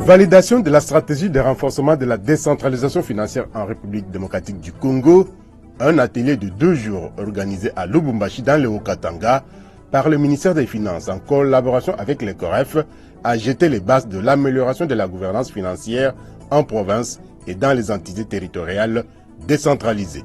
Validation de la stratégie de renforcement de la décentralisation financière en République démocratique du Congo, un atelier de 2 jours organisé à Lubumbashi dans le Haut-Katanga par le ministère des Finances en collaboration avec les COREF a jeté les bases de l'amélioration de la gouvernance financière en province et dans les entités territoriales décentralisées.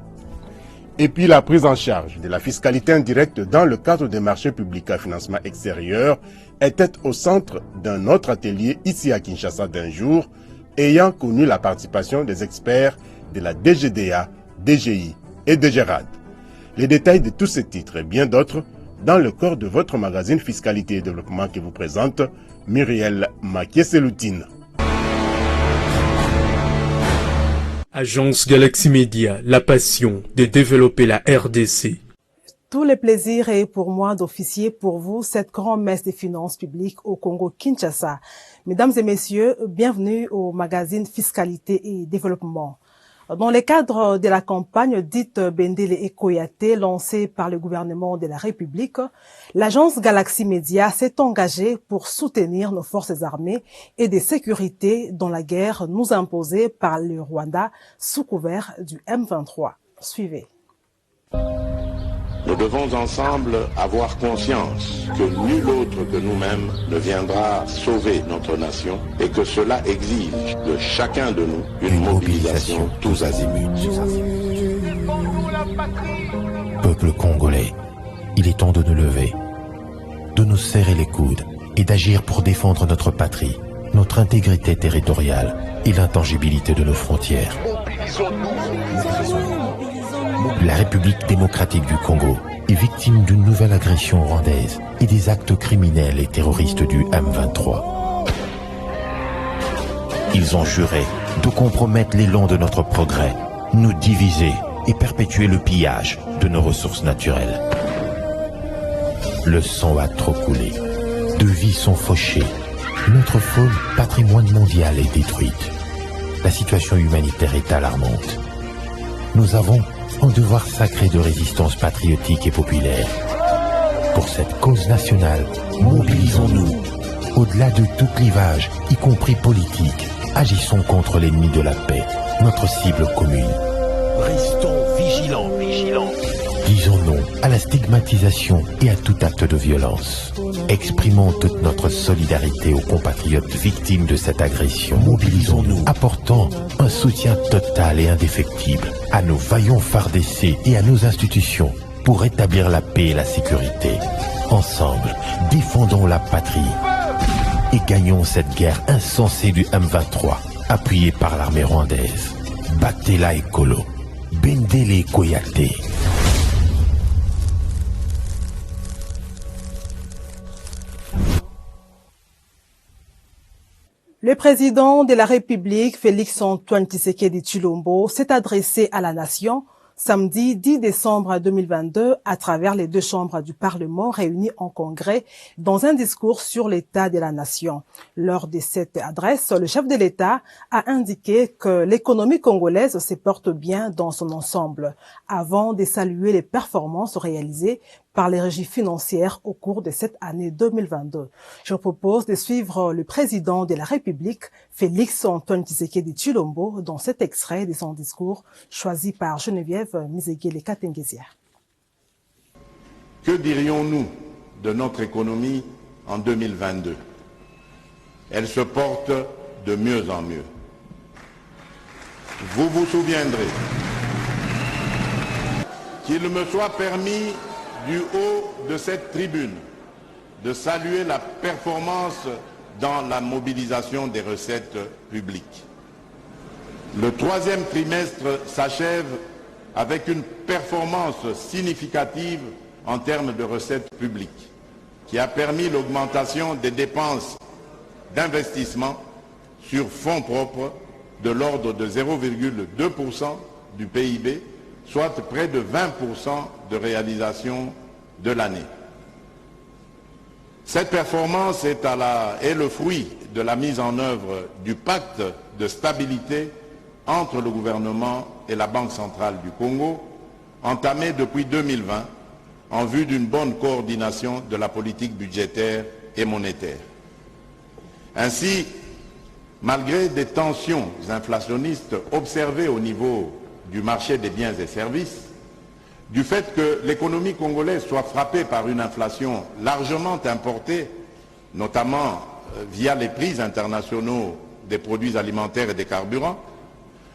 Et puis la prise en charge de la fiscalité indirecte dans le cadre des marchés publics à financement extérieur était au centre d'un autre atelier ici à Kinshasa d'un jour, ayant connu la participation des experts de la DGDA, DGI et DGRAD. Les détails de tous ces titres et bien d'autres dans le corps de votre magazine Fiscalité et Développement qui vous présente Muriel Makié-Seloutine. Agence Galaxy Media, la passion de développer la RDC. Tout le plaisir est pour moi d'officier pour vous cette grande messe des finances publiques au Congo-Kinshasa. Mesdames et messieurs, bienvenue au magazine Fiscalité et Développement. Dans le cadre de la campagne dite Bendele et Koyate lancée par le gouvernement de la République, l'agence Galaxy Media s'est engagée pour soutenir nos forces armées et de sécurité dans la guerre nous imposée par le Rwanda sous couvert du M23. Suivez. Nous devons ensemble avoir conscience que nul autre que nous-mêmes ne viendra sauver notre nation et que cela exige de chacun de nous une mobilisation tous azimuts. Peuple congolais, il est temps de nous lever, de nous serrer les coudes et d'agir pour défendre notre patrie, notre intégrité territoriale et l'intangibilité de nos frontières. La République démocratique du Congo est victime d'une nouvelle agression rwandaise et des actes criminels et terroristes du M23. Ils ont juré de compromettre l'élan de notre progrès, nous diviser et perpétuer le pillage de nos ressources naturelles. Le sang a trop coulé, de vies sont fauchées, notre faune, patrimoine mondial, est détruite. La situation humanitaire est alarmante. Nous avons un devoir sacré de résistance patriotique et populaire. Pour cette cause nationale, mobilisons-nous. Au-delà de tout clivage, y compris politique, agissons contre l'ennemi de la paix, notre cible commune. Restons vigilants. Disons non à la stigmatisation et à tout acte de violence. Exprimons toute notre solidarité aux compatriotes victimes de cette agression. Mobilisons-nous, apportant un soutien total et indéfectible à nos vaillants FARDC et à nos institutions pour rétablir la paix et la sécurité. Ensemble, défendons la patrie et gagnons cette guerre insensée du M23, appuyée par l'armée rwandaise. Battez-la Ekolo, Bendele Koyate. Le président de la République, Félix-Antoine Tshisekedi Tshilombo, s'est adressé à la nation samedi 10 décembre 2022 à travers les 2 chambres du Parlement réunies en congrès dans un discours sur l'état de la nation. Lors de cette adresse, le chef de l'État a indiqué que l'économie congolaise se porte bien dans son ensemble, avant de saluer les performances réalisées par les régies financières au cours de cette année 2022. Je vous propose de suivre le président de la République, Félix-Antoine Tshisekedi Tshilombo, dans cet extrait de son discours choisi par Geneviève Mizegele-Katengezia. Que dirions-nous de notre économie en 2022? Elle se porte de mieux en mieux. Vous vous souviendrez qu'il me soit permis du haut de cette tribune de saluer la performance dans la mobilisation des recettes publiques. Le 3e trimestre s'achève avec une performance significative en termes de recettes publiques, qui a permis l'augmentation des dépenses d'investissement sur fonds propres de l'ordre de 0,2% du PIB, soit près de 20% de réalisation de l'année. Cette performance est le fruit de la mise en œuvre du pacte de stabilité entre le gouvernement et la Banque centrale du Congo, entamé depuis 2020 en vue d'une bonne coordination de la politique budgétaire et monétaire. Ainsi, Malgré des tensions inflationnistes observées au niveau du marché des biens et services, du fait que l'économie congolaise soit frappée par une inflation largement importée, notamment via les prix internationaux des produits alimentaires et des carburants,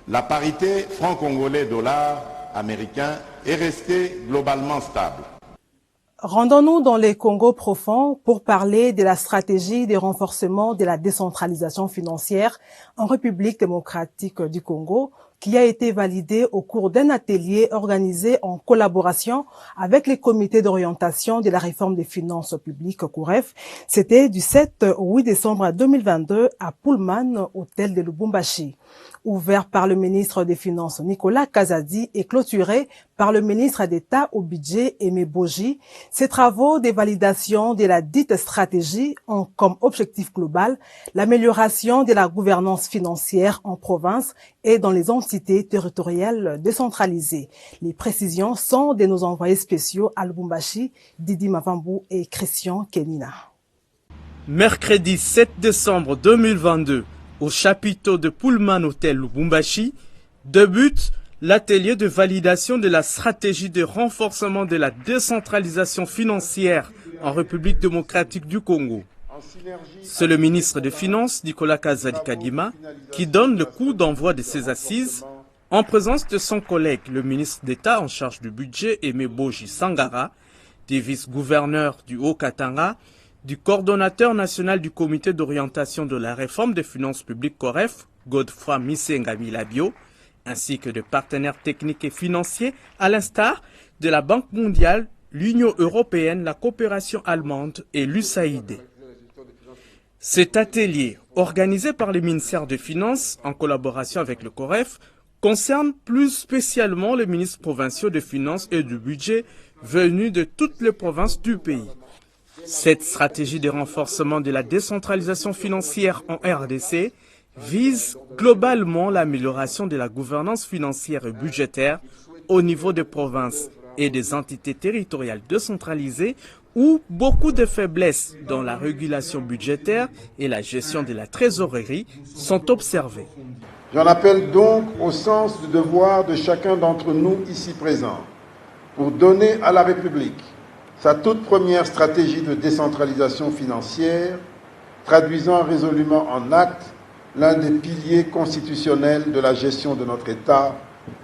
la parité franc-congolais-dollar américain est restée globalement stable. Rendons-nous dans les Congos profonds pour parler de la stratégie de renforcement de la décentralisation financière en République démocratique du Congo, qui a été validée au cours d'un atelier organisé en collaboration avec les comités d'orientation de la réforme des finances publiques COREF. C'était du 7 au 8 décembre 2022 à Pullman, hôtel de Lubumbashi. Ouvert par le ministre des Finances Nicolas Kazadi et clôturé par le ministre d'État au budget Aimé Boji, ces travaux de validation de la dite stratégie ont comme objectif global l'amélioration de la gouvernance financière en province et dans les entités territoriales décentralisées. Les précisions sont de nos envoyés spéciaux à Lubumbashi, Didi Mavambu et Christian Kenina. Mercredi 7 décembre 2022, au chapiteau de Pullman Hôtel Lubumbashi, débute l'atelier de validation de la stratégie de renforcement de la décentralisation financière en République démocratique du Congo. C'est le ministre des Finances, Nicolas Kazadi-Kadima, qui donne le coup d'envoi de ces assises en présence de son collègue, le ministre d'État en charge du budget, Aimé Boji Sangara, des vice-gouverneurs du Haut-Katanga, du coordonnateur national du comité d'orientation de la réforme des finances publiques COREF, Godefroy Misenga Milabio, ainsi que de partenaires techniques et financiers à l'instar de la Banque mondiale, l'Union européenne, la coopération allemande et l'USAID. Cet atelier, organisé par le ministère des Finances en collaboration avec le COREF, concerne plus spécialement les ministres provinciaux des Finances et du Budget venus de toutes les provinces du pays. Cette stratégie de renforcement de la décentralisation financière en RDC vise globalement l'amélioration de la gouvernance financière et budgétaire au niveau des provinces et des entités territoriales décentralisées où beaucoup de faiblesses dans la régulation budgétaire et la gestion de la trésorerie sont observées. J'en appelle donc au sens du devoir de chacun d'entre nous ici présents pour donner à la République sa toute première stratégie de décentralisation financière, traduisant résolument en actes l'un des piliers constitutionnels de la gestion de notre État,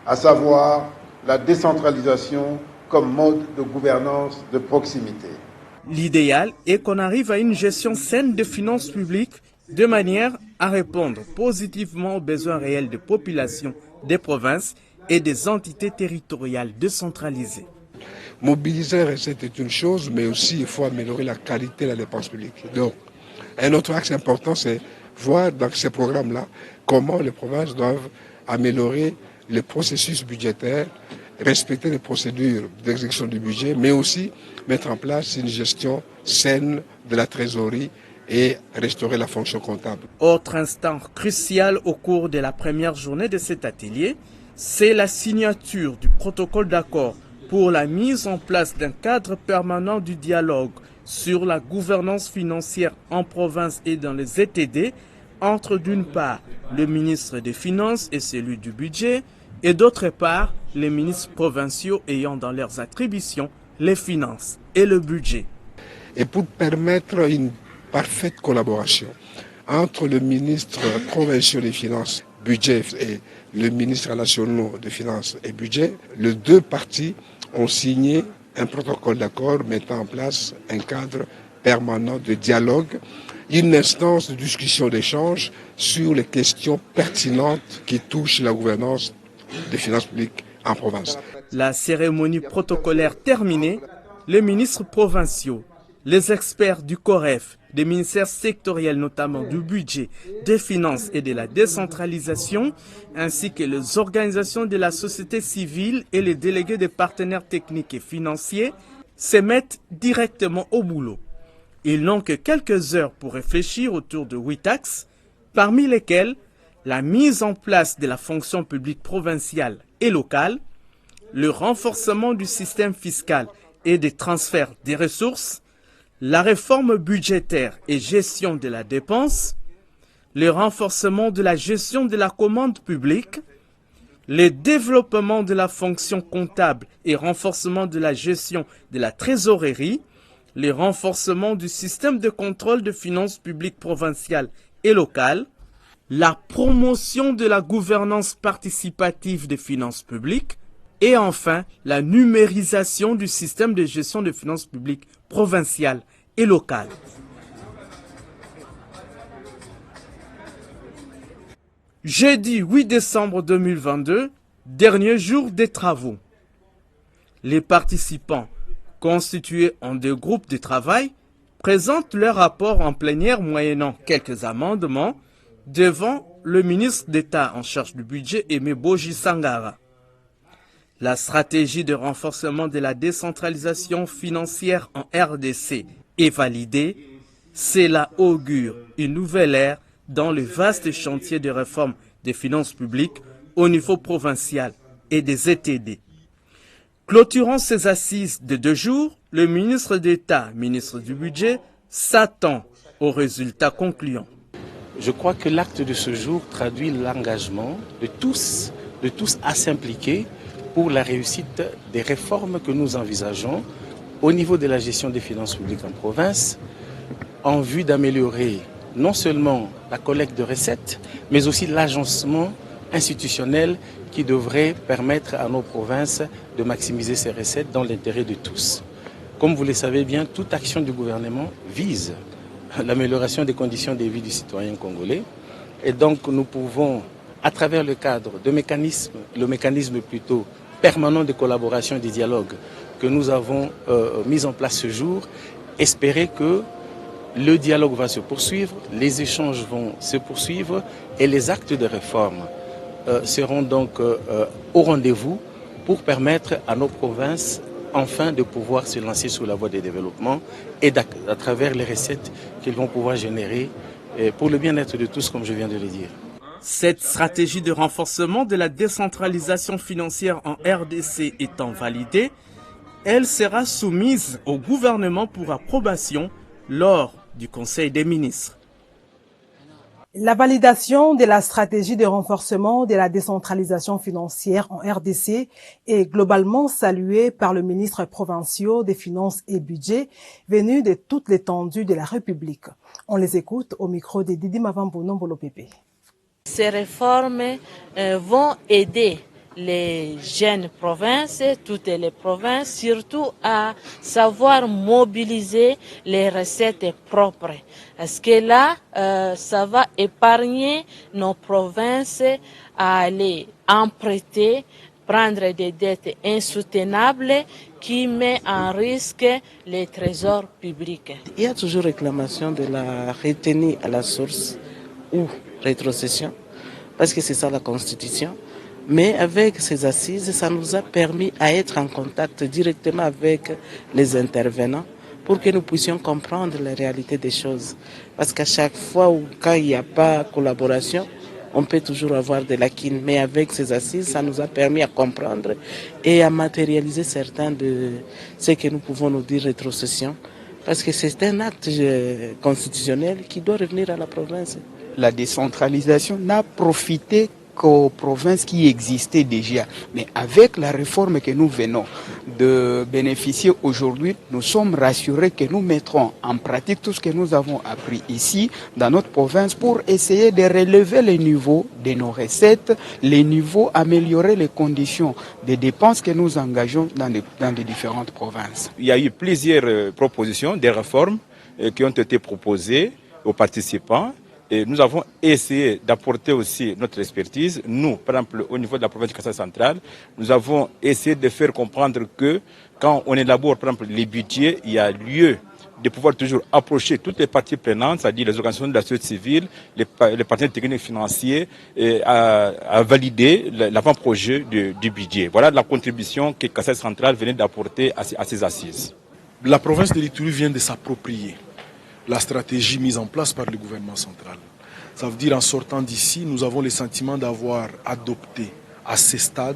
à savoir la décentralisation comme mode de gouvernance de proximité. L'idéal est qu'on arrive à une gestion saine des finances publiques de manière à répondre positivement aux besoins réels des populations, des provinces et des entités territoriales décentralisées. Mobiliser les recettes est une chose, mais aussi il faut améliorer la qualité de la dépense publique. Donc, un autre axe important, c'est voir dans ces programmes-là comment les provinces doivent améliorer les processus budgétaires, respecter les procédures d'exécution du budget, mais aussi mettre en place une gestion saine de la trésorerie et restaurer la fonction comptable. Autre instant crucial au cours de la première journée de cet atelier, c'est la signature du protocole d'accord pour la mise en place d'un cadre permanent du dialogue sur la gouvernance financière en province et dans les ETD entre d'une part le ministre des Finances et celui du budget et d'autre part les ministres provinciaux ayant dans leurs attributions les finances et le budget. Et pour permettre une parfaite collaboration entre le ministre provincial des Finances, budget et le ministre national des Finances et budget, les deux parties ont signé un protocole d'accord mettant en place un cadre permanent de dialogue, une instance de discussion d'échange sur les questions pertinentes qui touchent la gouvernance des finances publiques en province. La cérémonie protocolaire terminée, les ministres provinciaux, les experts du COREF, des ministères sectoriels notamment du budget, des finances et de la décentralisation, ainsi que les organisations de la société civile et les délégués des partenaires techniques et financiers, se mettent directement au boulot. Ils n'ont que quelques heures pour réfléchir autour de 8 axes, parmi lesquels la mise en place de la fonction publique provinciale et locale, le renforcement du système fiscal et des transferts des ressources, la réforme budgétaire et gestion de la dépense, le renforcement de la gestion de la commande publique, le développement de la fonction comptable et renforcement de la gestion de la trésorerie, le renforcement du système de contrôle de finances publiques provinciales et locales, la promotion de la gouvernance participative des finances publiques et enfin la numérisation du système de gestion des finances publiques provinciales et locales. Jeudi 8 décembre 2022, dernier jour des travaux. Les participants, constitués en 2 groupes de travail, présentent leur rapport en plénière moyennant quelques amendements devant le ministre d'État en charge du budget Aimé Boji Sangara. La stratégie de renforcement de la décentralisation financière en RDC est validée. Cela augure une nouvelle ère dans le vaste chantier de réforme des finances publiques au niveau provincial et des ETD. Clôturant ces assises de 2 jours, le ministre d'État, ministre du Budget, s'attend aux résultats concluants. Je crois que l'acte de ce jour traduit l'engagement de tous à s'impliquer pour la réussite des réformes que nous envisageons au niveau de la gestion des finances publiques en province, en vue d'améliorer non seulement la collecte de recettes, mais aussi l'agencement institutionnel qui devrait permettre à nos provinces de maximiser ces recettes dans l'intérêt de tous. Comme vous le savez bien, toute action du gouvernement vise l'amélioration des conditions de vie du citoyen congolais. Et donc nous pouvons, à travers le cadre de le mécanisme plutôt permanent de collaboration et de dialogue que nous avons mis en place ce jour, espérer que le dialogue va se poursuivre, les échanges vont se poursuivre et les actes de réforme seront donc au rendez-vous pour permettre à nos provinces enfin de pouvoir se lancer sur la voie des développements et à travers les recettes qu'ils vont pouvoir générer pour le bien-être de tous, comme je viens de le dire. Cette stratégie de renforcement de la décentralisation financière en RDC étant validée, elle sera soumise au gouvernement pour approbation lors du Conseil des ministres. La validation de la stratégie de renforcement de la décentralisation financière en RDC est globalement saluée par le ministre provincial des Finances et Budget, venu de toute l'étendue de la République. On les écoute au micro de Didi Mavambono Mbolo-Pépé. Ces réformes vont aider les jeunes provinces, toutes les provinces, surtout à savoir mobiliser les recettes propres. Parce que là, ça va épargner nos provinces à aller emprunter, prendre des dettes insoutenables qui mettent en risque les trésors publics. Il y a toujours réclamation de la retenue à la source ou rétrocession, parce que c'est ça la Constitution. Mais avec ces assises, ça nous a permis à être en contact directement avec les intervenants pour que nous puissions comprendre la réalité des choses. Parce qu'à chaque fois où quand il n'y a pas collaboration, on peut toujours avoir des lacunes. Mais avec ces assises, ça nous a permis à comprendre et à matérialiser certains de ce que nous pouvons nous dire rétrocession. Parce que c'est un acte constitutionnel qui doit revenir à la province. La décentralisation n'a profité qu'aux provinces qui existaient déjà. Mais avec la réforme que nous venons de bénéficier aujourd'hui, nous sommes rassurés que nous mettrons en pratique tout ce que nous avons appris ici, dans notre province, pour essayer de relever les niveaux de nos recettes, les niveaux, améliorer les conditions des dépenses que nous engageons dans les différentes provinces. Il y a eu plusieurs propositions, des réformes qui ont été proposées aux participants. Et nous avons essayé d'apporter aussi notre expertise. Nous, par exemple, au niveau de la province du Kasaï central, nous avons essayé de faire comprendre que quand on élabore, par exemple, les budgets, il y a lieu de pouvoir toujours approcher toutes les parties prenantes, c'est-à-dire les organisations de la société civile, les partenaires techniques et financiers, à valider l'avant-projet du budget. Voilà la contribution que Kasaï central venait d'apporter à ces assises. La province de l'Ituri vient de s'approprier la stratégie mise en place par le gouvernement central. Ça veut dire en sortant d'ici, nous avons le sentiment d'avoir adopté à ce stade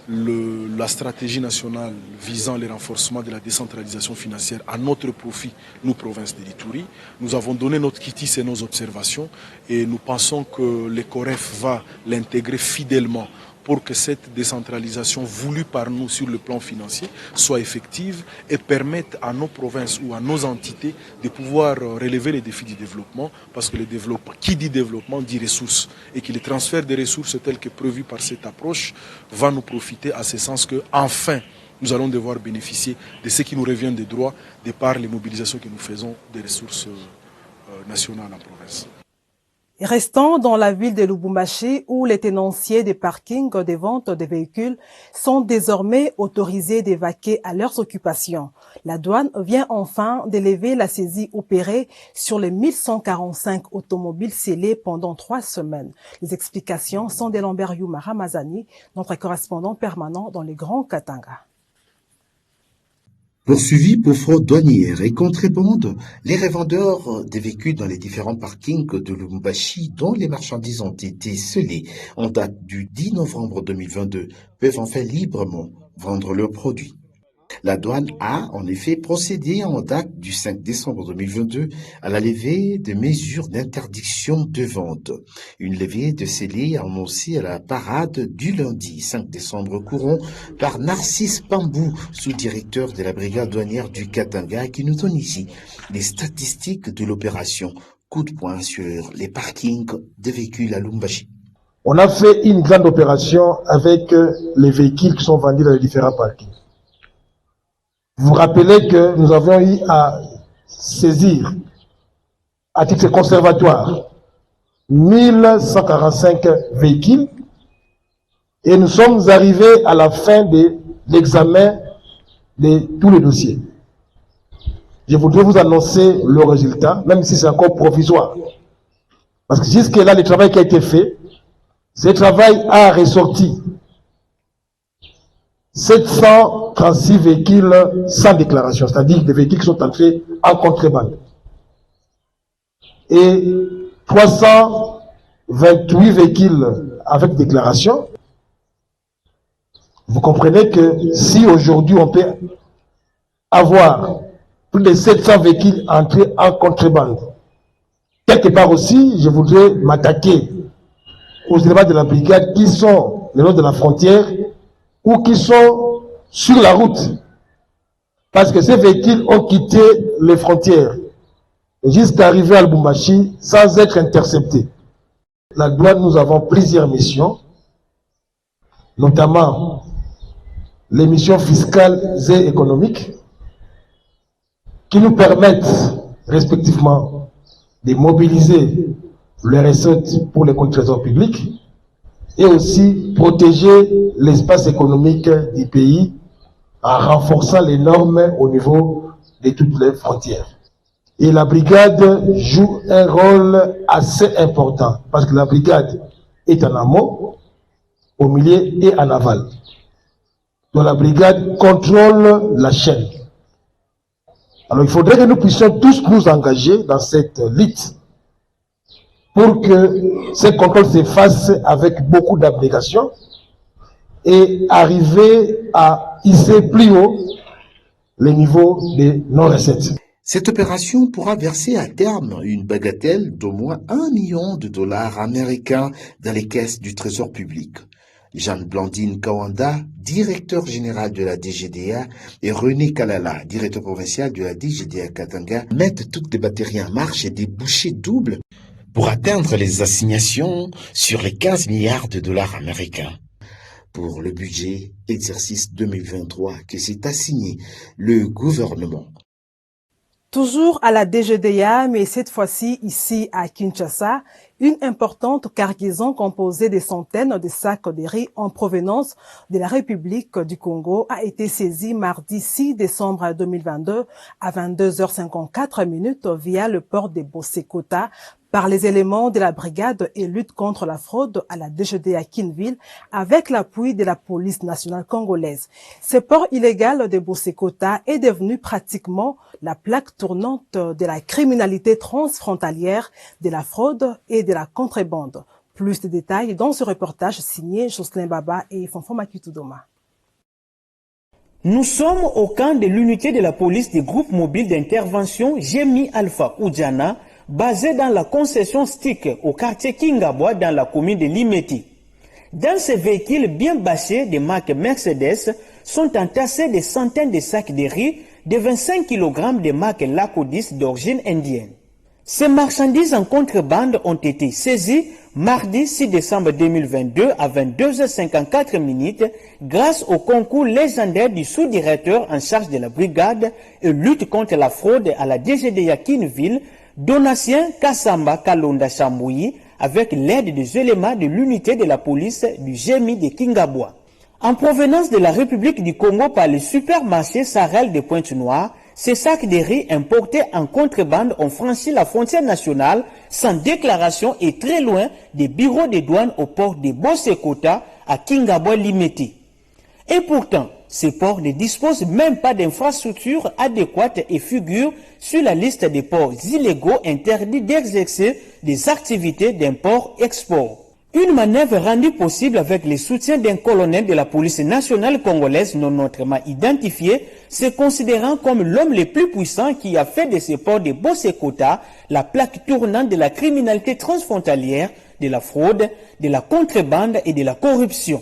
la stratégie nationale visant le renforcement de la décentralisation financière à notre profit, nous, province de l'Ituri. Nous avons donné notre quitus et nos observations et nous pensons que le COREF va l'intégrer fidèlement pour que cette décentralisation voulue par nous sur le plan financier soit effective et permette à nos provinces ou à nos entités de pouvoir relever les défis du développement, parce que le développement, qui dit développement dit ressources, et que le transfert des ressources tel que prévu par cette approche va nous profiter à ce sens que enfin nous allons devoir bénéficier de ce qui nous revient de droit de par les mobilisations que nous faisons des ressources nationales en province. Restant dans la ville de Lubumbashi, où les tenanciers des parkings des ventes des véhicules sont désormais autorisés d'évacuer à leurs occupations. La douane vient enfin d'élever la saisie opérée sur les 1145 automobiles scellées pendant 3 semaines. Les explications sont de Lambert Yuma Ramazani, notre correspondant permanent dans les Grands Katanga. Poursuivis pour fraude douanière et contrebande, les revendeurs des véhicules dans les différents parkings de Lubumbashi dont les marchandises ont été scellées en date du 10 novembre 2022 peuvent enfin librement vendre leurs produits. La douane a en effet procédé en date du 5 décembre 2022 à la levée de mesures d'interdiction de vente. Une levée de scellés annoncée à la parade du lundi 5 décembre courant par Narcisse Pambou, sous-directeur de la brigade douanière du Katanga, qui nous donne ici les statistiques de l'opération. Coup de poing sur les parkings de véhicules à Lubumbashi. On a fait une grande opération avec les véhicules qui sont vendus dans les différents parkings. Vous vous rappelez que nous avions eu à saisir, à titre conservatoire, 1145 véhicules et nous sommes arrivés à la fin de l'examen de tous les dossiers. Je voudrais vous annoncer le résultat, même si c'est encore provisoire. Parce que jusque-là, le travail qui a été fait, ce travail a ressorti 736 véhicules sans déclaration, c'est-à-dire des véhicules qui sont entrés en contrebande. Et 328 véhicules avec déclaration. Vous comprenez que si aujourd'hui on peut avoir plus de 700 véhicules entrés en contrebande, quelque part aussi, je voudrais m'attaquer aux éléments de la brigade qui sont le long de la frontière ou qui sont sur la route. Parce que ces véhicules ont quitté les frontières jusqu'à arriver à Lubumbashi sans être interceptés. La douane, nous avons plusieurs missions, notamment les missions fiscales et économiques, qui nous permettent respectivement de mobiliser les recettes pour les comptes trésors publics et aussi protéger l'espace économique du pays en renforçant les normes au niveau de toutes les frontières. Et la brigade joue un rôle assez important parce que la brigade est en amont, au milieu et en aval. Donc la brigade contrôle la chaîne. Alors il faudrait que nous puissions tous nous engager dans cette lutte pour que ce contrôle se fasse avec beaucoup d'abnégation et arriver à hisser plus haut les niveaux de nos recettes. Cette opération pourra verser à terme une bagatelle d'au moins $1 million américains dans les caisses du Trésor public. Jeanne-Blandine Kawanda, directeur général de la DGDA, et René Kalala, directeur provincial de la DGDA Katanga, mettent toutes les batteries en marche et des bouchées doubles pour atteindre les assignations sur les $15 milliards américains. Pour le budget exercice 2023 que s'est assigné le gouvernement. Toujours à la DGDA, mais cette fois-ci ici à Kinshasa, une importante cargaison composée de centaines de sacs de riz en provenance de la République du Congo a été saisie mardi 6 décembre 2022 à 22h54 via le port de Bosekota par les éléments de la brigade et lutte contre la fraude à la DGDA Kinville avec l'appui de la police nationale congolaise. Ce port illégal de Bosekota est devenu pratiquement la plaque tournante de la criminalité transfrontalière, de la fraude et de la contrebande. Plus de détails dans ce reportage signé Jocelyn Baba et Fonfon Makitudoma. Nous sommes au camp de l'unité de la police du groupe mobile d'intervention Gémi Alpha Oudjana, basé dans la concession STIC au quartier Kingabwa dans la commune de Limeti. Dans ces véhicules bien bâchés de marque Mercedes sont entassés des centaines de sacs de riz de 25 kg de marque Lacodis d'origine indienne. Ces marchandises en contrebande ont été saisies mardi 6 décembre 2022 à 22h54 grâce au concours légendaire du sous-directeur en charge de la brigade et lutte contre la fraude à la DGDA Kinville, Donatien Kassamba Kalonda Chamouyi, avec l'aide des éléments de l'unité de la police du Gémi de Kingabwa. En provenance de la République du Congo par le supermarché Sarel de Pointe-Noire, ces sacs de riz importés en contrebande ont franchi la frontière nationale sans déclaration et très loin des bureaux de douane au port de Bosekota à Kingabwa Limeti. Et pourtant, ces ports ne disposent même pas d'infrastructures adéquates et figurent sur la liste des ports illégaux interdits d'exercer des activités d'import-export. Une manœuvre rendue possible avec le soutien d'un colonel de la police nationale congolaise non autrement identifié, se considérant comme l'homme le plus puissant qui a fait de ce port de Bosekota la plaque tournante de la criminalité transfrontalière, de la fraude, de la contrebande et de la corruption.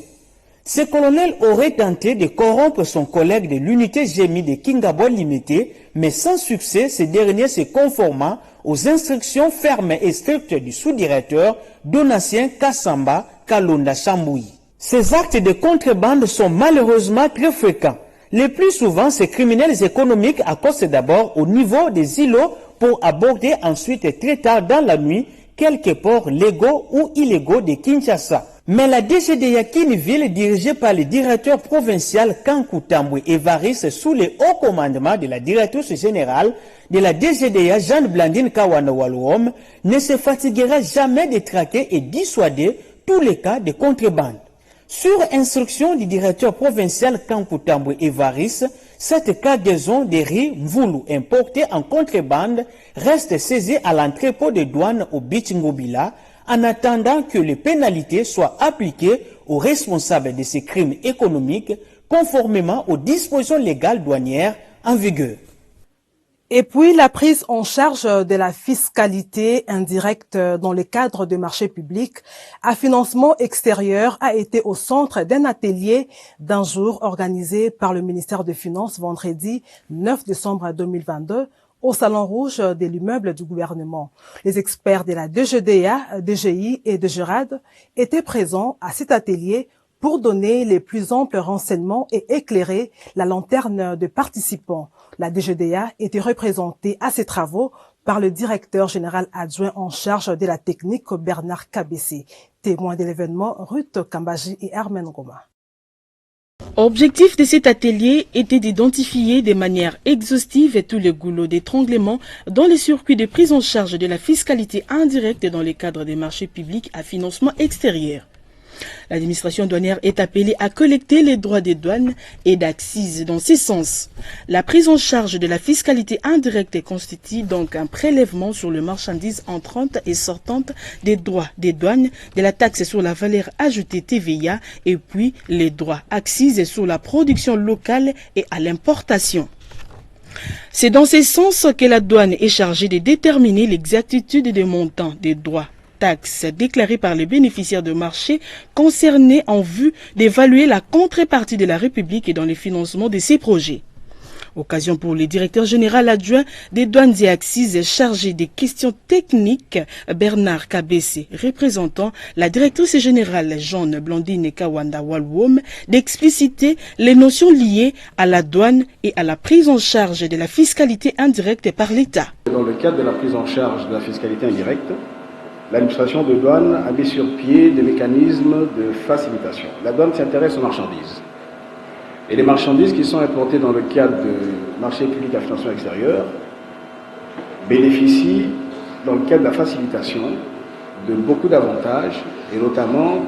Ce colonel aurait tenté de corrompre son collègue de l'unité Gémi de Kingabwa Limité, mais sans succès, ce dernier se conformant aux instructions fermes et strictes du sous-directeur Donatien Kassamba Kalonda Chamouyi. Ces actes de contrebande sont malheureusement très fréquents. Le plus souvent, ces criminels économiques accostent d'abord au niveau des îlots pour aborder ensuite très tard dans la nuit quelques ports légaux ou illégaux de Kinshasa. Mais la DGDA Kinville, dirigée par le directeur provincial Kankou Tambwe Evaris sous le haut commandement de la directrice générale de la DGDA Jeanne Blandine Kawana Walouom, ne se fatiguera jamais de traquer et dissuader tous les cas de contrebande. Sur instruction du directeur provincial Kankou Tambwe Evaris, cette cargaison de riz Mvoulou importée en contrebande reste saisie à l'entrepôt de douane au Bichingobila, en attendant que les pénalités soient appliquées aux responsables de ces crimes économiques conformément aux dispositions légales douanières en vigueur. Et puis, la prise en charge de la fiscalité indirecte dans le cadre de marchés publics à financement extérieur a été au centre d'un atelier d'un jour organisé par le ministère des Finances vendredi 9 décembre 2022 au Salon Rouge de l'immeuble du gouvernement. Les experts de la DGDA, DGI et DGRAD étaient présents à cet atelier pour donner les plus amples renseignements et éclairer la lanterne de participants. La DGDA était représentée à ces travaux par le directeur général adjoint en charge de la technique Bernard Kabessé. Témoins de l'événement, Ruth Kambaji et Armen Goma. Objectif de cet atelier était d'identifier de manière exhaustive tous les goulots d'étranglement dans les circuits de prise en charge de la fiscalité indirecte dans le cadre des marchés publics à financement extérieur. L'administration douanière est appelée à collecter les droits des douanes et d'accises dans ce sens. La prise en charge de la fiscalité indirecte constitue donc un prélèvement sur les marchandises entrantes et sortantes des droits des douanes, de la taxe sur la valeur ajoutée TVA et puis les droits accises sur la production locale et à l'importation. C'est dans ce sens que la douane est chargée de déterminer l'exactitude des montants des droits taxes déclarées par les bénéficiaires de marché concernés en vue d'évaluer la contrepartie de la République dans le financement de ces projets. Occasion pour le directeur général adjoint des douanes et accises chargé des questions techniques, Bernard Kabessé, représentant la directrice générale Jeanne Blandine Kawanda Walouom, d'expliciter les notions liées à la douane et à la prise en charge de la fiscalité indirecte par l'État. Dans le cadre de la prise en charge de la fiscalité indirecte, l'administration de douane a mis sur pied des mécanismes de facilitation. La douane s'intéresse aux marchandises. Et les marchandises qui sont importées dans le cadre de marché public à financement extérieur bénéficient, dans le cadre de la facilitation, de beaucoup d'avantages. Et notamment,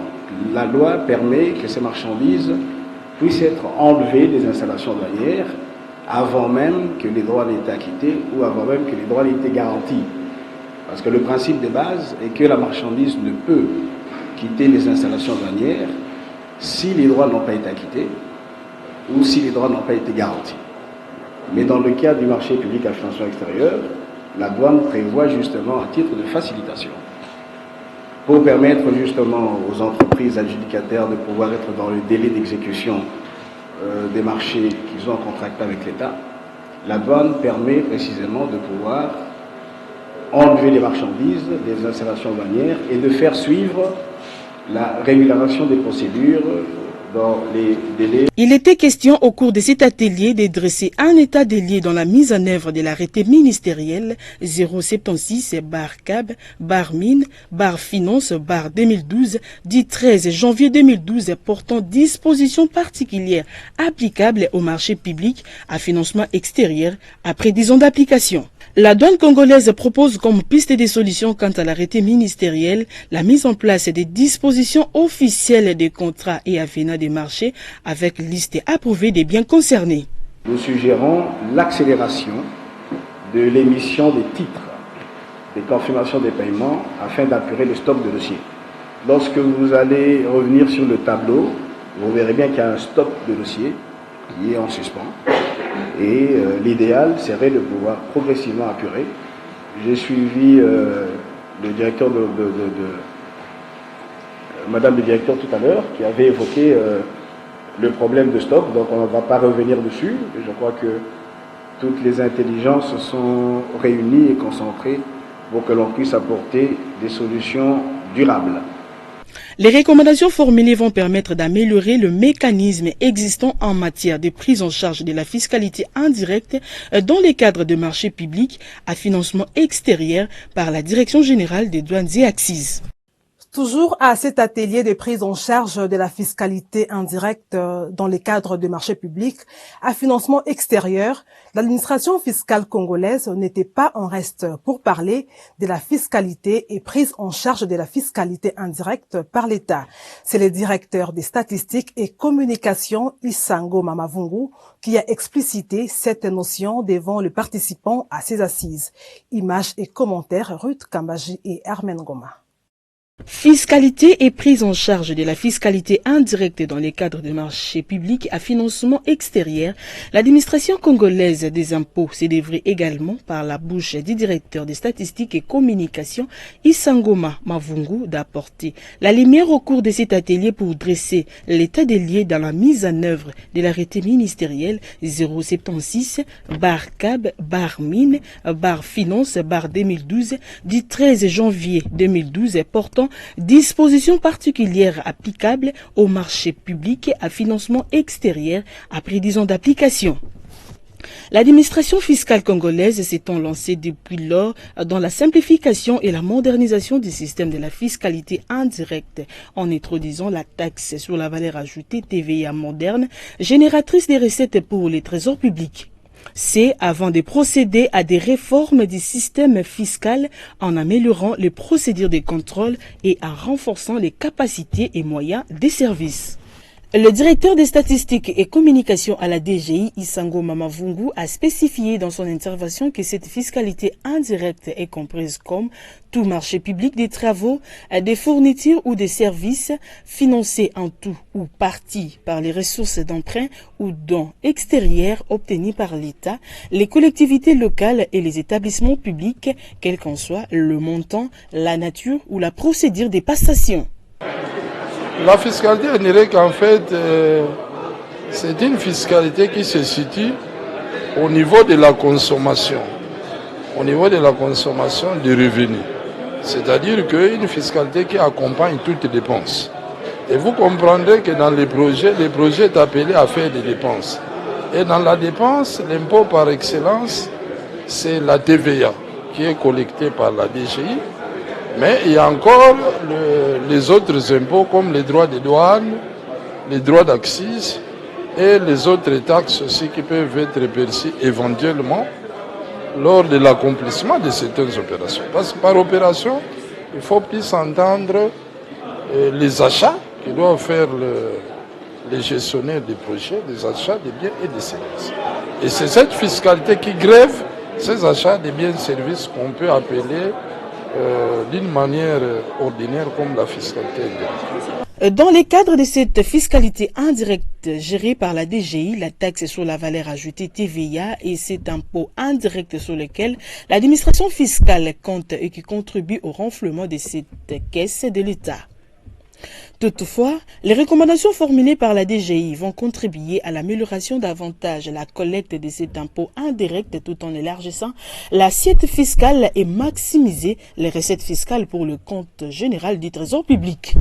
la loi permet que ces marchandises puissent être enlevées des installations douanières avant même que les droits n'aient été acquittés ou avant même que les droits n'aient été garantis. Parce que le principe de base est que la marchandise ne peut quitter les installations douanières si les droits n'ont pas été acquittés ou si les droits n'ont pas été garantis. Mais dans le cas du marché public à financement extérieur, la douane prévoit justement un titre de facilitation pour permettre justement aux entreprises adjudicataires de pouvoir être dans le délai d'exécution des marchés qu'ils ont contractés avec l'État. La douane permet précisément de pouvoir enlever les marchandises, les installations douanières et de faire suivre la régularisation des procédures dans les délais. Il était question au cours de cet atelier de dresser un état des lieux dans la mise en œuvre de l'arrêté ministériel 076/CAB/Mine/Finance/2012 du 13 janvier 2012 portant dispositions particulières applicables au marché public à financement extérieur après 10 ans d'application. La douane congolaise propose comme piste de solution quant à l'arrêté ministériel la mise en place des dispositions officielles des contrats et avenants des marchés avec liste approuvée des biens concernés. Nous suggérons l'accélération de l'émission des titres, des confirmations des paiements afin d'apurer le stock de dossiers. Lorsque vous allez revenir sur le tableau, vous verrez bien qu'il y a un stock de dossiers qui est en suspens. Et l'idéal serait de pouvoir progressivement apurer. J'ai suivi le directeur Madame le directeur tout à l'heure qui avait évoqué le problème de stock, donc on ne va pas revenir dessus. Je crois que toutes les intelligences sont réunies et concentrées pour que l'on puisse apporter des solutions durables. Les recommandations formulées vont permettre d'améliorer le mécanisme existant en matière de prise en charge de la fiscalité indirecte dans les cadres de marchés publics à financement extérieur par la Direction générale des douanes et accises. Toujours à cet atelier de prise en charge de la fiscalité indirecte dans les cadres de marchés publics à financement extérieur, l'administration fiscale congolaise n'était pas en reste pour parler de la fiscalité et prise en charge de la fiscalité indirecte par l'État. C'est le directeur des statistiques et communications Isango Mamavungu qui a explicité cette notion devant les participants à ces assises. Images et commentaires Ruth Kambaji et Armen Goma. Fiscalité et prise en charge de la fiscalité indirecte dans les cadres de marchés publics à financement extérieur, l'administration congolaise des impôts s'est livrée également par la bouche du directeur des statistiques et communications Isangoma Mavungu d'apporter la lumière au cours de cet atelier pour dresser l'état des lieux dans la mise en œuvre de l'arrêté ministériel 076/CAB/Mine/Finance/2012 du 13 janvier 2012 portant dispositions particulières applicables au marché public à financement extérieur après 10 ans d'application. L'administration fiscale congolaise s'étant lancée depuis lors dans la simplification et la modernisation du système de la fiscalité indirecte en introduisant la taxe sur la valeur ajoutée TVA moderne, génératrice des recettes pour les trésors publics. C'est avant de procéder à des réformes du système fiscal en améliorant les procédures de contrôle et en renforçant les capacités et moyens des services. Le directeur des statistiques et communications à la DGI, Isango Mamavungu, a spécifié dans son intervention que cette fiscalité indirecte est comprise comme tout marché public des travaux, des fournitures ou des services financés en tout ou partie par les ressources d'emprunt ou dons extérieurs obtenus par l'État, les collectivités locales et les établissements publics, quel qu'en soit le montant, la nature ou la procédure des passations. La fiscalité indirecte, en fait, c'est une fiscalité qui se situe au niveau de la consommation, au niveau de la consommation des revenus. C'est-à-dire qu'une fiscalité qui accompagne toutes les dépenses. Et vous comprendrez que dans les projets est appelé à faire des dépenses. Et dans la dépense, l'impôt par excellence, c'est la TVA qui est collectée par la DGI. Mais il y a encore les autres impôts comme les droits de douane, les droits d'accise et les autres taxes aussi qui peuvent être perçues éventuellement lors de l'accomplissement de certaines opérations. Parce que par opération, il faut plus entendre les achats que doivent faire les gestionnaires des projets, des achats des biens et des services. Et c'est cette fiscalité qui grève ces achats des biens et services qu'on peut appeler d'une manière ordinaire comme la fiscalité indirecte. Dans le cadre de cette fiscalité indirecte gérée par la DGI, la taxe sur la valeur ajoutée TVA et cet impôt indirect sur lequel l'administration fiscale compte et qui contribue au renflouement de cette caisse de l'État. Toutefois, les recommandations formulées par la DGI vont contribuer à l'amélioration davantage la collecte de cet impôt indirect tout en élargissant l'assiette fiscale et maximiser les recettes fiscales pour le compte général du Trésor public.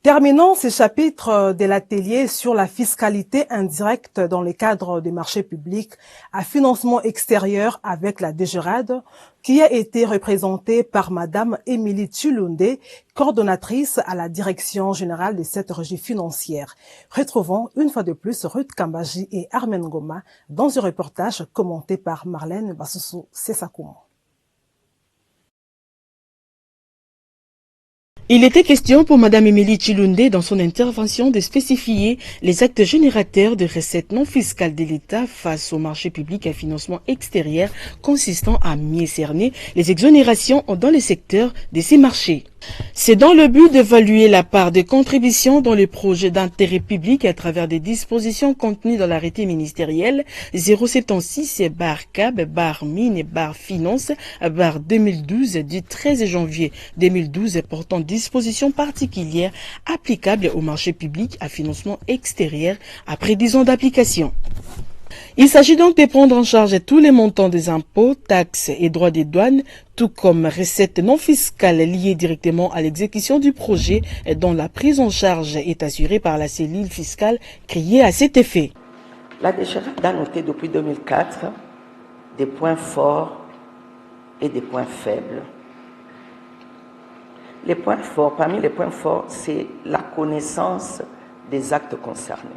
Terminons ce chapitre de l'atelier sur la fiscalité indirecte dans le cadre des marchés publics à financement extérieur avec la DGRAD, qui a été représentée par Madame Émilie Tshilunde, coordonnatrice à la direction générale de cette régie financière. Retrouvons une fois de plus Ruth Kambaji et Armen Goma dans un reportage commenté par Marlène Bassoussou-Sessakoum. Il était question pour Madame Émilie Tshilunde dans son intervention de spécifier les actes générateurs de recettes non fiscales de l'État face au marché public à financement extérieur consistant à mieux cerner les exonérations dans les secteurs de ces marchés. C'est dans le but d'évaluer la part de contribution dans les projets d'intérêt public à travers des dispositions contenues dans l'arrêté ministériel 076/CAB/Mine/Finance/2012 du 13 janvier 2012 portant dispositions particulières applicables au marché public à financement extérieur après 10 ans d'application. Il s'agit donc de prendre en charge tous les montants des impôts, taxes et droits des douanes, tout comme recettes non fiscales liées directement à l'exécution du projet dont la prise en charge est assurée par la cellule fiscale créée à cet effet. La DGRAD a noté depuis 2004 des points forts et des points faibles. Les points forts, parmi les points forts, c'est la connaissance des actes concernés.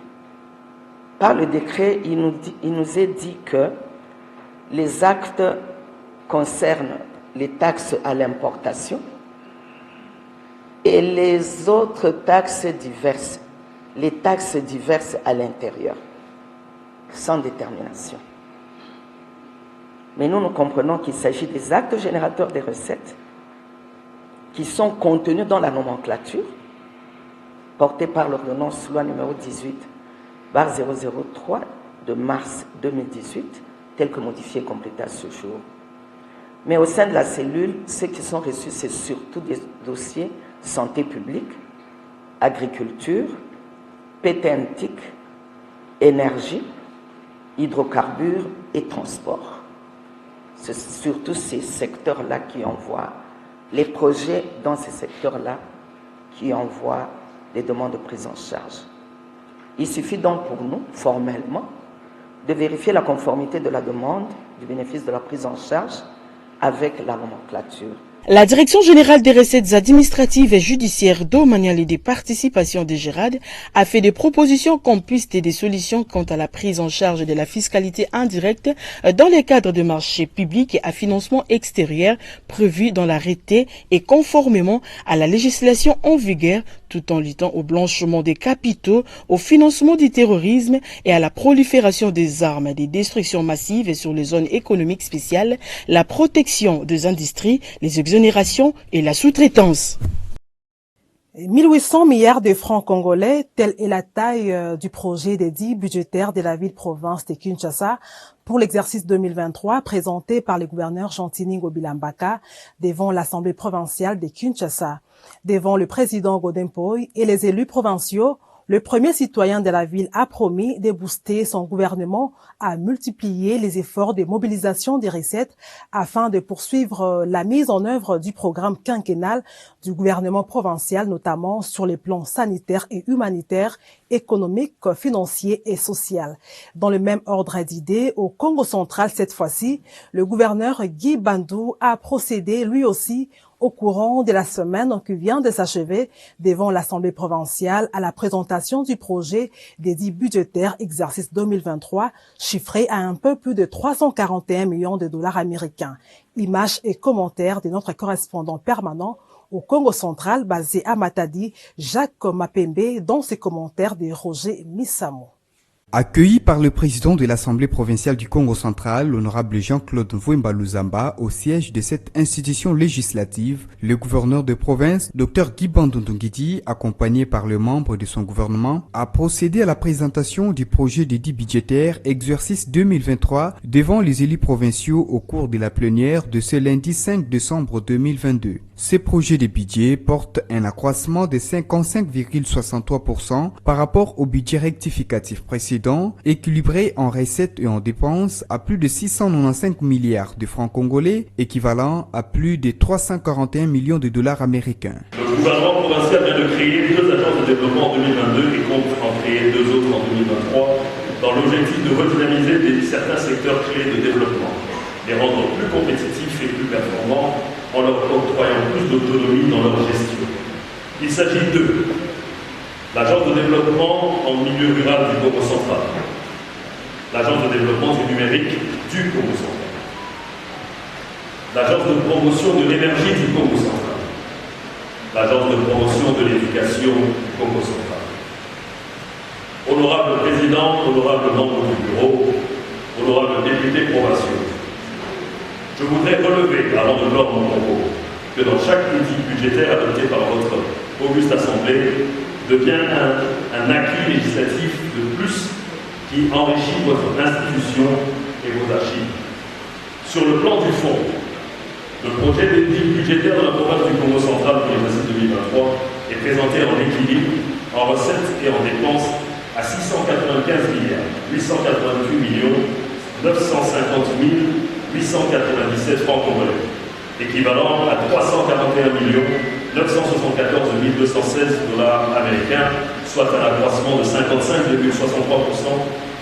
Par le décret, il nous est dit que les actes concernent les taxes à l'importation et les autres taxes diverses, les taxes diverses à l'intérieur, sans détermination. Mais nous comprenons qu'il s'agit des actes générateurs des recettes qui sont contenus dans la nomenclature portée par l'ordonnance loi numéro 18/003 de mars 2018, telle que modifiée et complétée à ce jour. Mais au sein de la cellule, ceux qui sont reçus, c'est surtout des dossiers santé publique, agriculture, pétentique, énergie, hydrocarbures et transport. C'est surtout ces secteurs-là qui envoient les projets dans ces secteurs-là qui envoient les demandes de prise en charge. Il suffit donc pour nous, formellement, de vérifier la conformité de la demande du bénéfice de la prise en charge avec la nomenclature. La Direction générale des recettes administratives et judiciaires domaniales et des participations des DGRAD a fait des propositions comme piste et des solutions quant à la prise en charge de la fiscalité indirecte dans les cadres de marchés publics à financement extérieur prévus dans l'arrêté et conformément à la législation en vigueur, tout en luttant au blanchiment des capitaux, au financement du terrorisme et à la prolifération des armes des destructions massives sur les zones économiques spéciales, la protection des industries, les exonérations et la sous-traitance. 1800 milliards de francs congolais, telle est la taille du projet des dits budgétaires de la ville-province de Kinshasa pour l'exercice 2023 présenté par le gouverneur Chantini Ngobilambaka devant l'Assemblée provinciale de Kinshasa. Devant le président Godempoy et les élus provinciaux, le premier citoyen de la ville a promis de booster son gouvernement à multiplier les efforts de mobilisation des recettes afin de poursuivre la mise en œuvre du programme quinquennal du gouvernement provincial, notamment sur les plans sanitaires et humanitaires, économiques, financiers et social. Dans le même ordre d'idées, au Congo central cette fois-ci, le gouverneur Guy Bandou a procédé lui aussi au courant de la semaine qui vient de s'achever devant l'Assemblée provinciale à la présentation du projet des dits budgétaires exercice 2023 chiffré à un peu plus de 341 millions de dollars américains. Images et commentaires de notre correspondant permanent au Congo central basé à Matadi, Jacques Mapembe, dans ses commentaires de Roger Misamo. Accueilli par le président de l'Assemblée provinciale du Congo central, l'honorable Jean-Claude Mvouemba Luzamba, au siège de cette institution législative, le gouverneur de province, Dr Guy Bandondongidi, accompagné par le membre de son gouvernement, a procédé à la présentation du projet de dit budgétaire exercice 2023 devant les élus provinciaux au cours de la plénière de ce lundi 5 décembre 2022. Ce projet de budget porte un accroissement de 55,63% par rapport au budget rectificatif précédent, équilibré en recettes et en dépenses à plus de 695 milliards de francs congolais, équivalent à plus de 341 millions de dollars américains. Le gouvernement provincial vient de créer 2 agences de développement en 2022 et compte en créer 2 autres en 2023 dans l'objectif de redynamiser certains secteurs clés de développement, les rendre plus compétitifs et plus performants en leur octroyant plus d'autonomie dans leur gestion. Il s'agit de l'Agence de développement en milieu rural du Congo central, l'Agence de développement du numérique du Congo central, l'Agence de promotion de l'énergie du Congo central, l'Agence de promotion de l'éducation du Congo central. Honorable Président, honorable membre du bureau, honorable député provinciaux, je voudrais relever, avant de clore mon propos, que dans chaque outil budgétaire adopté par votre auguste Assemblée devient un acquis législatif de plus qui enrichit votre institution et vos archives. Sur le plan du fond, le projet d'équilibre budgétaire de la province du Congo central pour l'exercice 2023 est présenté en équilibre, en recettes et en dépenses à 695 milliards 888 950 897 francs congolais, équivalent à 341 974 216 dollars américains, soit un accroissement de 55,63%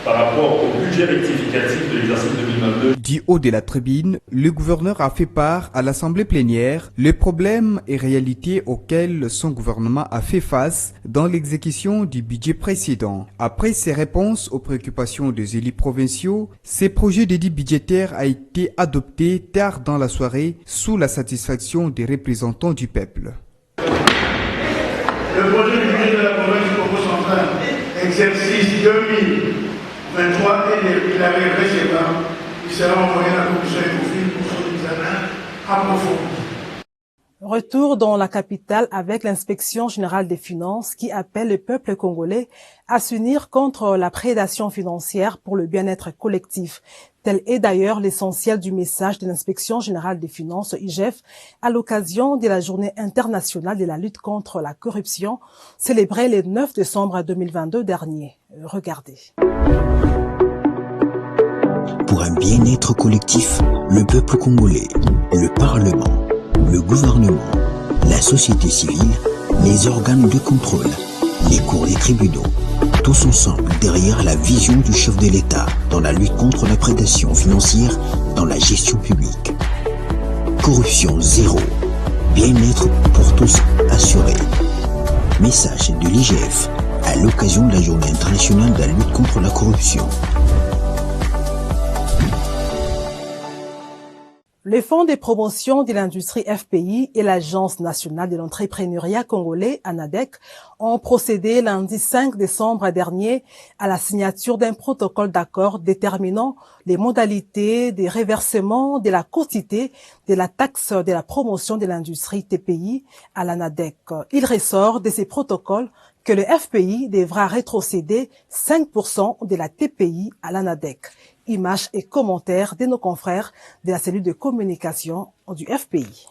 par rapport au budget rectificatif de l'exercice 2022. Du haut de la tribune, le gouverneur a fait part à l'Assemblée plénière les problèmes et réalités auxquels son gouvernement a fait face dans l'exécution du budget précédent. Après ses réponses aux préoccupations des élus provinciaux, ce projet de dit budgétaire a été adopté tard dans la soirée sous la satisfaction des représentants du peuple. Le projet du budget de la province du Congo central, exercice 2023 est déclaré recevable. Il sera envoyé à la commission ECOFIN pour son examen approfondi. Retour dans la capitale avec l'inspection générale des finances qui appelle le peuple congolais à s'unir contre la prédation financière pour le bien-être collectif. Tel est d'ailleurs l'essentiel du message de l'inspection générale des finances, IGF, à l'occasion de la journée internationale de la lutte contre la corruption, célébrée le 9 décembre 2022 dernier. Regardez. Pour un bien-être collectif, le peuple congolais, le Parlement, le gouvernement, la société civile, les organes de contrôle, les cours et tribunaux, tous ensemble derrière la vision du chef de l'État dans la lutte contre la prédation financière dans la gestion publique. Corruption zéro, bien-être pour tous assuré. Message de l'IGF à l'occasion de la journée internationale de la lutte contre la corruption. Le Fonds de promotion de l'industrie FPI et l'Agence nationale de l'entrepreneuriat congolais, ANADEC, ont procédé lundi 5 décembre dernier à la signature d'un protocole d'accord déterminant les modalités des reversements de la quotité de la taxe de la promotion de l'industrie TPI à l'ANADEC. Il ressort de ces protocoles que le FPI devra rétrocéder 5% de la TPI à l'ANADEC. Images et commentaires de nos confrères de la cellule de communication du FPI.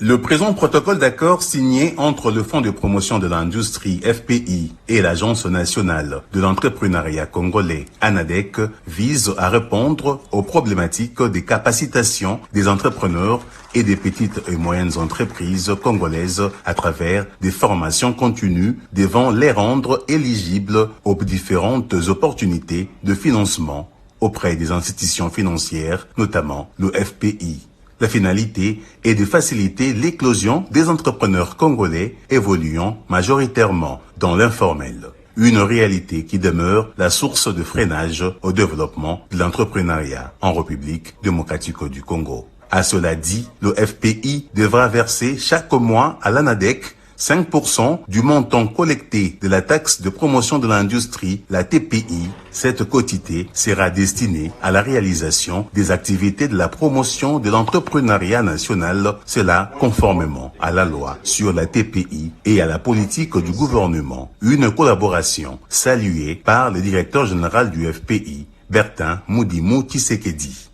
Le présent protocole d'accord signé entre le Fonds de promotion de l'industrie FPI et l'Agence nationale de l'entrepreneuriat congolais ANADEC vise à répondre aux problématiques des capacitations des entrepreneurs et des petites et moyennes entreprises congolaises à travers des formations continues devant les rendre éligibles aux différentes opportunités de financement auprès des institutions financières, notamment le FPI. La finalité est de faciliter l'éclosion des entrepreneurs congolais évoluant majoritairement dans l'informel. Une réalité qui demeure la source de freinage au développement de l'entrepreneuriat en République démocratique du Congo. À cela dit, le FPI devra verser chaque mois à l'ANADEC 5% du montant collecté de la taxe de promotion de l'industrie, la TPI. Cette quotité sera destinée à la réalisation des activités de la promotion de l'entrepreneuriat national, cela conformément à la loi sur la TPI et à la politique du gouvernement. Une collaboration saluée par le directeur général du FPI, Bertin Moudimou Tshisekedi.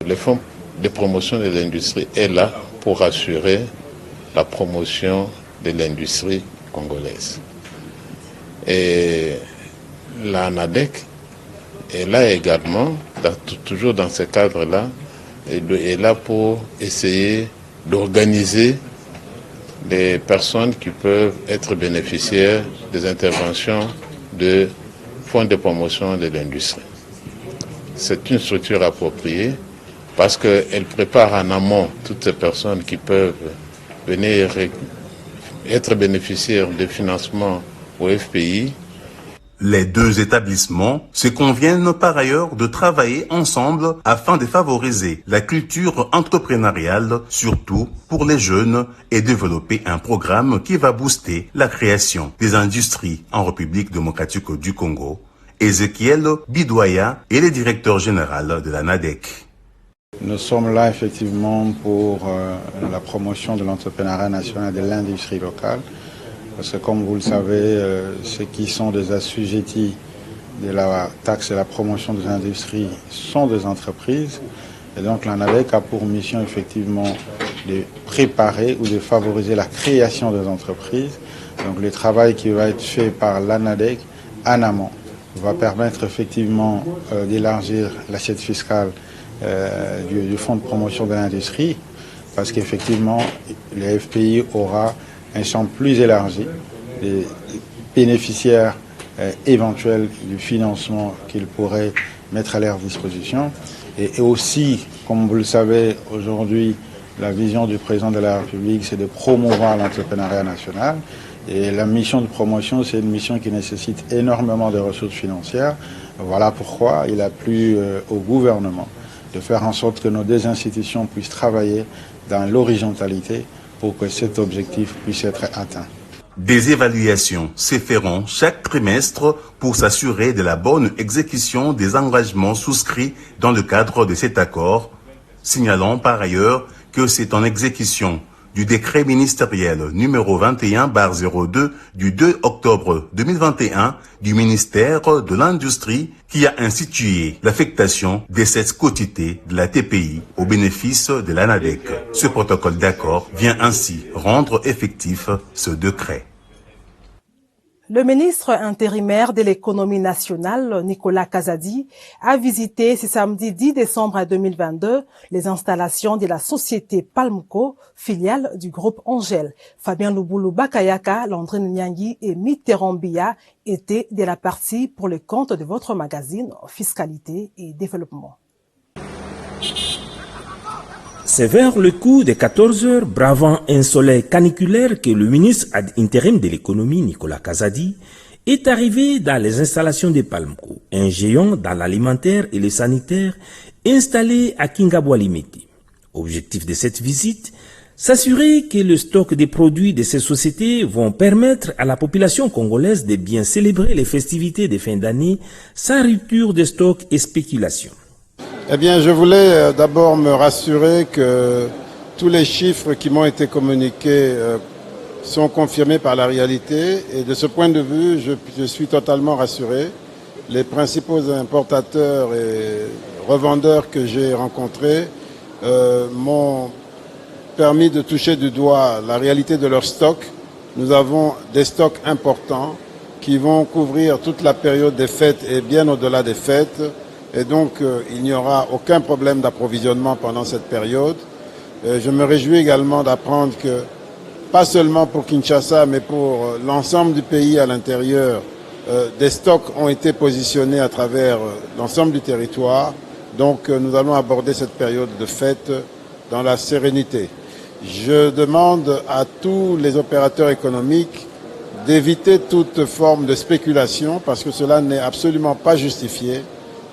Le fonds de promotion de l'industrie est là pour assurer la promotion de l'industrie congolaise. Et la NADEC est là également, toujours dans ce cadre-là, est là pour essayer d'organiser les personnes qui peuvent être bénéficiaires des interventions de fonds de promotion de l'industrie. C'est une structure appropriée parce qu'elle prépare en amont toutes ces personnes qui peuvent venir être bénéficiaires de financement au FPI. Les deux établissements se conviennent par ailleurs de travailler ensemble afin de favoriser la culture entrepreneuriale, surtout pour les jeunes, et développer un programme qui va booster la création des industries en République démocratique du Congo. Ezekiel Bidoya est le directeur général de la NADEC. Nous sommes là effectivement pour la promotion de l'entrepreneuriat national et de l'industrie locale. Parce que comme vous le savez, ceux qui sont des assujettis de la taxe et la promotion des industries sont des entreprises. Et donc la NADEC a pour mission effectivement de préparer ou de favoriser la création des entreprises. Donc le travail qui va être fait par la NADEC en amont va permettre effectivement d'élargir l'assiette fiscale du fonds de promotion de l'industrie, parce qu'effectivement, le FPI aura un champ plus élargi des bénéficiaires éventuels du financement qu'ils pourraient mettre à leur disposition. Et aussi, comme vous le savez, aujourd'hui, la vision du président de la République, c'est de promouvoir l'entrepreneuriat national. Et la mission de promotion, c'est une mission qui nécessite énormément de ressources financières. Voilà pourquoi il a plu au gouvernement de faire en sorte que nos deux institutions puissent travailler dans l'horizontalité pour que cet objectif puisse être atteint. Des évaluations se feront chaque trimestre pour s'assurer de la bonne exécution des engagements souscrits dans le cadre de cet accord, signalant par ailleurs que c'est en exécution du décret ministériel numéro 21/02 du 2 octobre 2021 du ministère de l'Industrie qui a institué l'affectation de cette quotité de la TPI au bénéfice de la NADEC. Ce protocole d'accord vient ainsi rendre effectif ce décret. Le ministre intérimaire de l'économie nationale, Nicolas Kazadi, a visité ce samedi 10 décembre 2022 les installations de la société Palmco, filiale du groupe Angel. Fabien Luboulou Bakayaka, Landrine Nyangui et Mitterrand Biya étaient de la partie pour le compte de votre magazine Fiscalité et Développement. C'est vers le coup de 14 heures, bravant un soleil caniculaire, que le ministre ad interim de l'économie, Nicolas Kazadi, est arrivé dans les installations de Palmco, un géant dans l'alimentaire et le sanitaire installé à Kingabwa-Limeti. Objectif de cette visite, s'assurer que le stock des produits de ces sociétés vont permettre à la population congolaise de bien célébrer les festivités de fin d'année sans rupture de stock et spéculation. Eh bien, je voulais d'abord me rassurer que tous les chiffres qui m'ont été communiqués sont confirmés par la réalité. Et de ce point de vue, je suis totalement rassuré. Les principaux importateurs et revendeurs que j'ai rencontrés m'ont permis de toucher du doigt la réalité de leur stock. Nous avons des stocks importants qui vont couvrir toute la période des fêtes et bien au-delà des fêtes. Et donc, il n'y aura aucun problème d'approvisionnement pendant cette période. Je me réjouis également d'apprendre que, pas seulement pour Kinshasa, mais pour l'ensemble du pays à l'intérieur, des stocks ont été positionnés à travers l'ensemble du territoire. Donc, nous allons aborder cette période de fête dans la sérénité. Je demande à tous les opérateurs économiques d'éviter toute forme de spéculation parce que cela n'est absolument pas justifié.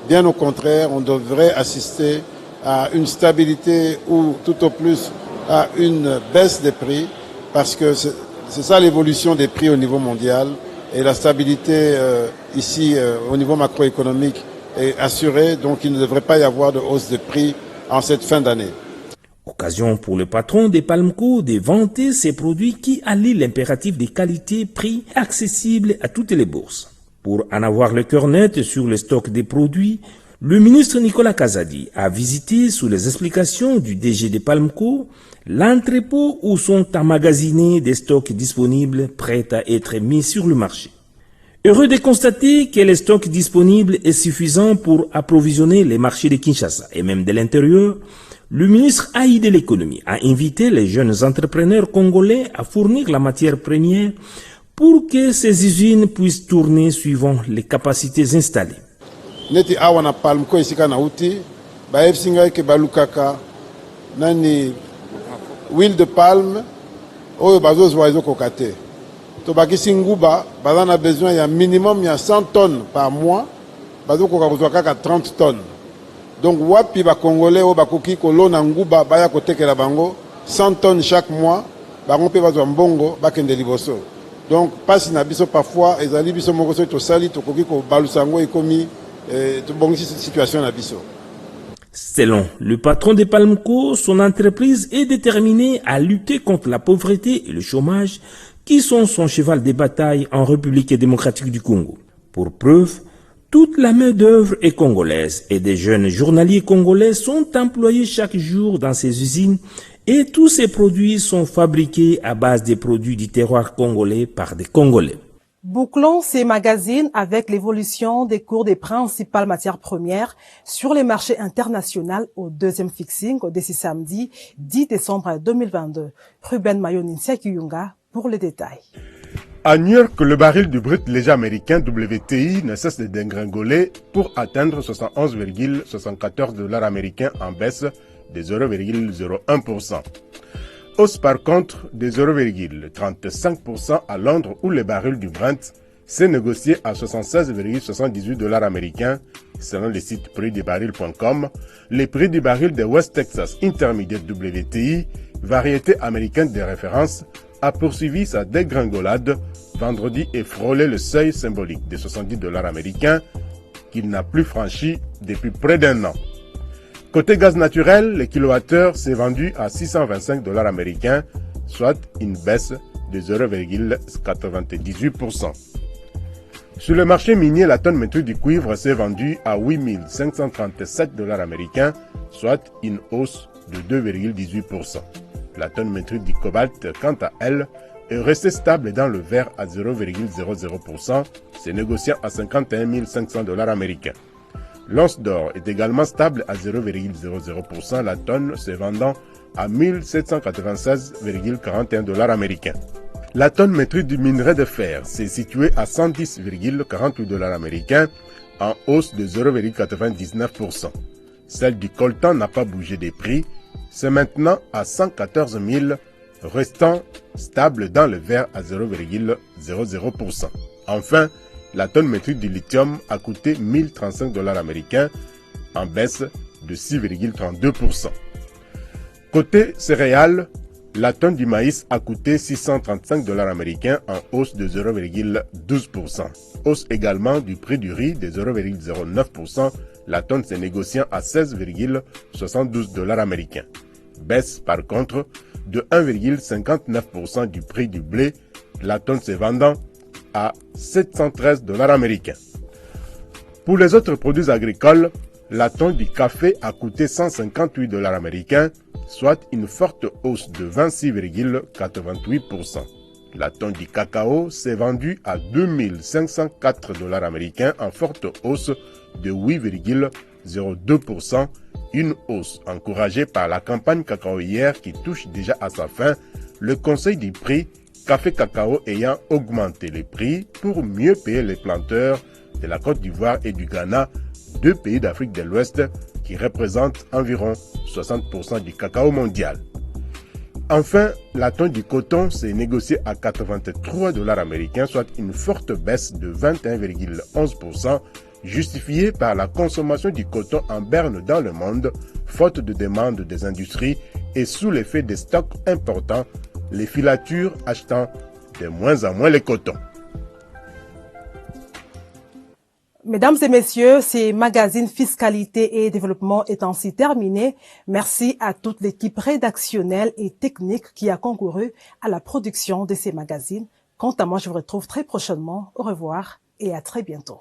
Bien au contraire, on devrait assister à une stabilité ou tout au plus à une baisse des prix parce que C'est ça l'évolution des prix au niveau mondial. Et la stabilité ici au niveau macroéconomique est assurée, donc il ne devrait pas y avoir de hausse de prix en cette fin d'année. Occasion pour le patron des Palmco de vanter ces produits qui allient l'impératif des qualités-prix accessibles à toutes les bourses. Pour en avoir le cœur net sur le stock des produits, le ministre Nicolas Kazadi a visité, sous les explications du DG des Palmco, l'entrepôt où sont emmagasinés des stocks disponibles prêts à être mis sur le marché. Heureux de constater que le stock disponible est suffisant pour approvisionner les marchés de Kinshasa et même de l'intérieur, le ministre AI de l'économie a invité les jeunes entrepreneurs congolais à fournir la matière première pour que ces usines puissent tourner suivant les capacités installées. Neti awa na Palmco isika na uti ba efsinga ke balukaka nani huile de palme oyo bazozwa ezo kokate to bakisi nguba baza na besoin ya minimum ya 100 tonnes par mois bazokoka kozwa kaka 30 tonnes. Donc wapi ba congolais oyo bakoki kolona nguba baya kotekela bango 100 tonnes chaque mois bango pe bazwa mbongo bakende liboso. Donc pasi na biso parfois ezali biso moko so to sali to koki ko balusango ekomi situation na biso. Selon le patron des Palmco, son entreprise est déterminée à lutter contre la pauvreté et le chômage qui sont son cheval de bataille en République démocratique du Congo. Pour preuve, toute la main-d'œuvre est congolaise et des jeunes journaliers congolais sont employés chaque jour dans ces usines et tous ces produits sont fabriqués à base des produits du terroir congolais par des Congolais. Bouclons ces magazines avec l'évolution des cours des principales matières premières sur les marchés internationaux au deuxième fixing d'ici samedi 10 décembre 2022. Ruben Mayoninsia Kiyunga pour les détails. À New York, le baril du brut léger américain WTI ne cesse de dégringoler pour atteindre 71,74 $ américains en baisse de 0,01%. Hausse par contre de 0,35% à Londres où le baril du Brent s'est négocié à 76,78 $ américains selon le site prixdubaril.com. Le prix du baril de West Texas Intermediate WTI, variété américaine de référence, a poursuivi sa dégringolade vendredi et frôlé le seuil symbolique de 70 $ américains qu'il n'a plus franchi depuis près d'un an. Côté gaz naturel, le kilowattheure s'est vendu à 625 $ américains, soit une baisse de 0,98%. Sur le marché minier, la tonne métrique du cuivre s'est vendue à 8 537 $ américains, soit une hausse de 2,18%. La tonne métrique du cobalt, quant à elle, est restée stable dans le vert à 0,00%, se négociant à 51 500 $ américains. L'once d'or est également stable à 0,00%, la tonne se vendant à 1796,41 $ américains. La tonne métrique du minerai de fer s'est située à 110,48 $ américains, en hausse de 0,99%. Celle du coltan n'a pas bougé des prix, c'est maintenant à 114 000, restant stable dans le vert à 0,00%. Enfin, la tonne métrique du lithium a coûté 1035 $ américains, en baisse de 6,32%. Côté céréales, la tonne du maïs a coûté 635 $ américains, en hausse de 0,12%. Hausse également du prix du riz de 0,09%, la tonne s'est négociant à 16,72 $ américains. Baisse par contre de 1,59% du prix du blé, la tonne se vendant à 713 $ américains. Pour les autres produits agricoles, la tonne du café a coûté 158 $ américains, soit une forte hausse de 26,88%. La tonne du cacao s'est vendue à 2504 $ américains, en forte hausse de 8,02%, une hausse encouragée par la campagne cacaoyère qui touche déjà à sa fin, le Conseil du prix Café Cacao ayant augmenté les prix pour mieux payer les planteurs de la Côte d'Ivoire et du Ghana, deux pays d'Afrique de l'Ouest qui représentent environ 60% du cacao mondial. Enfin, la tonne du coton s'est négociée à 83 $ américains, soit une forte baisse de 21,11%, justifiée par la consommation du coton en berne dans le monde, faute de demande des industries et sous l'effet des stocks importants, les filatures achetant de moins en moins les cotons. Mesdames et messieurs, ces magazines Fiscalité et Développement est ainsi terminé. Merci à toute l'équipe rédactionnelle et technique qui a concouru à la production de ces magazines. Quant à moi, je vous retrouve très prochainement. Au revoir et à très bientôt.